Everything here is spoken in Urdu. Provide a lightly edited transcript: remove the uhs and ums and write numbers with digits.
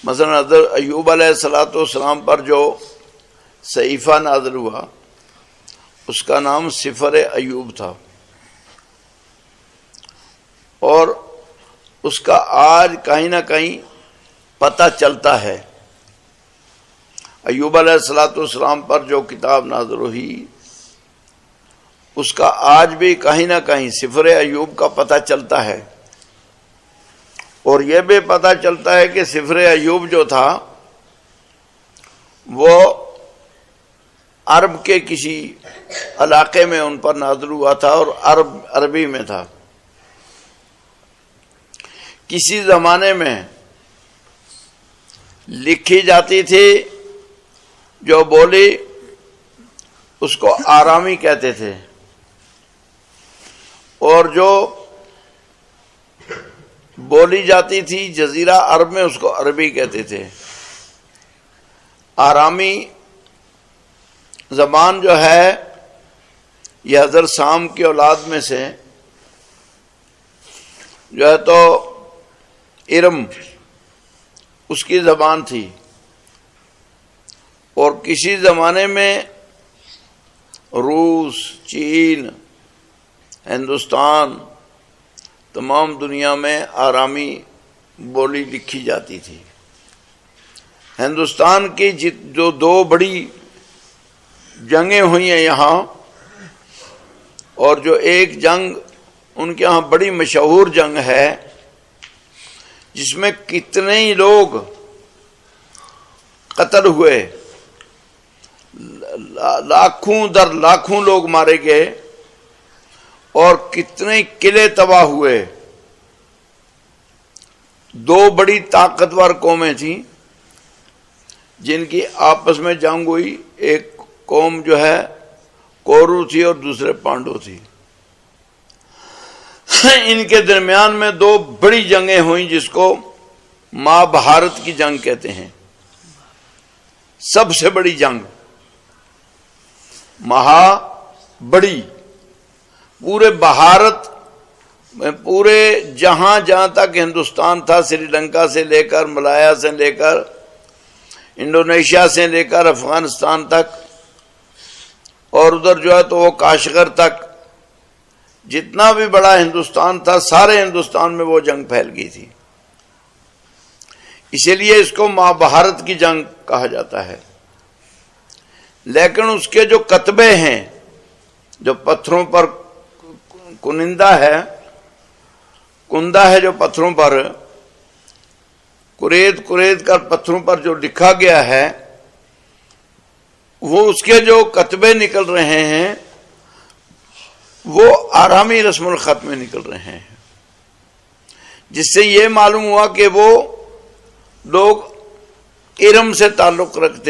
مثلا حضرت ایوب علیہ السلام پر جو صحیفہ نازل ہوا اس کا نام سفر ایوب تھا، اور اس کا آج کہیں نہ کہیں پتہ چلتا ہے۔ ایوب علیہ السلام پر جو کتاب نازل ہوئی اس کا آج بھی کہیں نہ کہیں سفر ایوب کا پتہ چلتا ہے، اور یہ بھی پتہ چلتا ہے کہ سفر ایوب جو تھا وہ عرب کے کسی علاقے میں ان پر نازل ہوا تھا، اور عربی میں تھا۔ کسی زمانے میں لکھی جاتی تھی جو بولی اس کو آرامی کہتے تھے، اور جو بولی جاتی تھی جزیرہ عرب میں اس کو عربی کہتے تھے۔ آرامی زبان جو ہے یہ حضرت سام کی اولاد میں سے جو ہے تو ارم اس کی زبان تھی، اور کسی زمانے میں روس، چین، ہندوستان، تمام دنیا میں آرامی بولی لکھی جاتی تھی۔ ہندوستان کی جو دو بڑی جنگیں ہوئی ہیں یہاں، اور جو ایک جنگ ان کے ہاں بڑی مشہور جنگ ہے جس میں کتنے ہی لوگ قتل ہوئے، لاکھوں در لاکھوں لوگ مارے گئے، اور کتنے قلعے تباہ ہوئے۔ دو بڑی طاقتور قومیں تھیں جن کی آپس میں جنگ ہوئی، ایک قوم جو ہے کورو تھی اور دوسرے پانڈو تھی۔ ان کے درمیان میں دو بڑی جنگیں ہوئیں جس کو مہا بھارت کی جنگ کہتے ہیں۔ سب سے بڑی جنگ مہا بڑی، پورے بھارت میں، پورے جہاں جہاں تک ہندوستان تھا، سری لنکا سے لے کر، ملایا سے لے کر، انڈونیشیا سے لے کر افغانستان تک، اور ادھر جو ہے تو وہ کاشغر تک، جتنا بھی بڑا ہندوستان تھا سارے ہندوستان میں وہ جنگ پھیل گئی تھی۔ اسی لیے اس کو مہا بھارت کی جنگ کہا جاتا ہے۔ لیکن اس کے جو کتبے ہیں، جو پتھروں پر کنندہ ہے جو پتھروں پر کرید کر پتھروں پر جو لکھا گیا ہے، وہ اس کے جو کتبے نکل رہے ہیں وہ آرامی رسم الخط میں نکل رہے ہیں، جس سے یہ معلوم ہوا کہ وہ لوگ ارم سے تعلق رکھتے